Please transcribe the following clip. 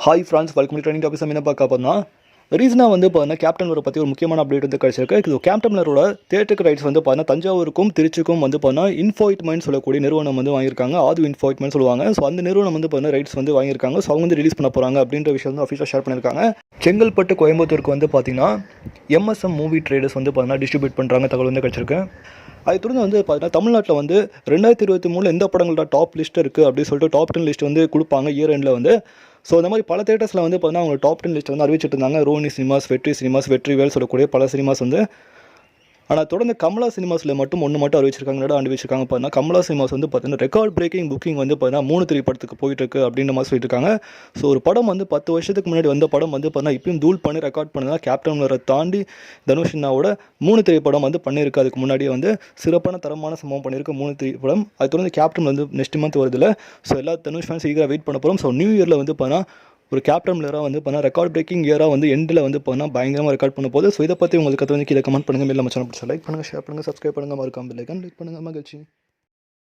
Hi France welcome training topics என்ன பார்க்க போனா ரீசனாக வந்து பார்த்தீங்கன்னா கேப்டன் மில்லரை பற்றி ஒரு முக்கியமான அப்டேட் வந்து கிடச்சிருக்கு. இது கேப்டன் மில்லரோட தியேட்டருக்கு ரைட்ஸ் வந்து பார்த்தீங்கன்னா தஞ்சாவூருக்கும் திருச்சிக்கும் வந்து பார்த்தீங்கன்னா இன்ஃபோயிட்மெண்ட் சொல்லக்கூடிய நிறுவனம் வந்து வாங்கியிருக்காங்க. ஆது இன்ஃபோயிட்மெண்ட் சொல்லுவாங்க. ஸோ அந்த நிறுவனம் வந்து பார்த்தீங்கன்னா ரைட்ஸ் வந்து வாங்கியிருக்காங்க. ஸோ அவங்க வந்து ரிலீஸ் பண்ண போகிறாங்க அப்படின்ற விஷயம் வந்து அஃபிஷியலாக ஷேர் பண்ணியிருக்காங்க. செங்கல்பட்டு கோயம்புத்தூருக்கு வந்து பார்த்தீங்கன்னா எம்எஸ்எம் மூவி ட்ரேடர்ஸ் வந்து பார்த்தீங்கன்னா டிஸ்ட்ரிபியூட் பண்ணுறாங்க தகவல் வந்து கிடச்சிருக்கு. அது தொடர்ந்து வந்து பார்த்தீங்கன்னா தமிழ்நாட்டில் வந்து 2023 எந்த படங்களோட டாப் லிஸ்ட் இருக்குது அப்படின்னு சொல்லிட்டு டாப் 10 லிஸ்ட் வந்து கொடுப்பாங்க இயர் எண்டில் வந்து. ஸோ இந்த மாதிரி பல தேட்டர்ஸில் வந்து பார்த்தீங்கன்னா அவங்க டாப் 10 லிஸ்ட் வந்து அறிவிச்சிட்டு இருந்தாங்க. ரோனி சினிமாஸ், வெற்றி சினிமாஸ், வெற்றிவேல் சொல்லக்கூடிய பல சினிமாஸ் வந்து. ஆனால் தொடர்ந்து கமலா சினிமாஸில் மட்டும் அறிவிச்சிருக்காங்க. அறிவிச்சிருக்காங்க பார்த்தீங்கன்னா கமலா சினிமாஸ் வந்து பார்த்தீங்கன்னா ரெக்கார்ட் பிரேக்கிங் புக்கிங் வந்து பார்த்தீங்கன்னா 3 திரைப்படத்துக்கு போயிட்டு இருக்கு அப்படின்ற மாதிரி சொல்லிட்டு இருக்காங்க. ஸோ ஒரு படம் வந்து 10 வருஷத்துக்கு முன்னாடி வந்த படம் வந்து பார்த்தீங்கன்னா இப்பயும் தூள் பண்ணி ரெக்கார்ட் பண்ணதான் கேப்டன் மில்லரை தாண்டி தனுஷினாவோட 3 திரைப்படம் வந்து பண்ணியிருக்கு. அதுக்கு முன்னாடியே வந்து சிறப்பான தரமான சம்பவம் பண்ணியிருக்கு 3 திரைப்படம். அது தொடர்ந்து கேப்டன் வந்து நெக்ஸ்ட் மந்த் வருதுல. ஸோ எல்லா தனுஷ் ஃபேன்ஸ் ஈகராக வெயிட் பண்ண போகிறோம். ஸோ நியூ இயரில் வந்து பார்த்தீங்கன்னா ஒரு கேப்டன் மில்லராக வந்து பண்ணால் ரெக்கார்ட் பிரேக்கிங் இயராக வந்து எண்டில் வந்து பண்ணால் பயங்கரமாக ரெக்கார்ட் பண்ண போது. ஸோ இதை பற்றி உங்களுக்கு வந்து கீழே கமெண்ட் பண்ணுங்கள். மேலே நம்ம சேனல் பிடிச்சா லைக் பண்ணுங்கள், ஷேர் பண்ணுங்கள், சப்ஸ்கிரைப் பண்ணுங்கள், மறக்காம பெல் ஐகான் கிளிக் பண்ணுங்கள். மகிழ்ச்சி.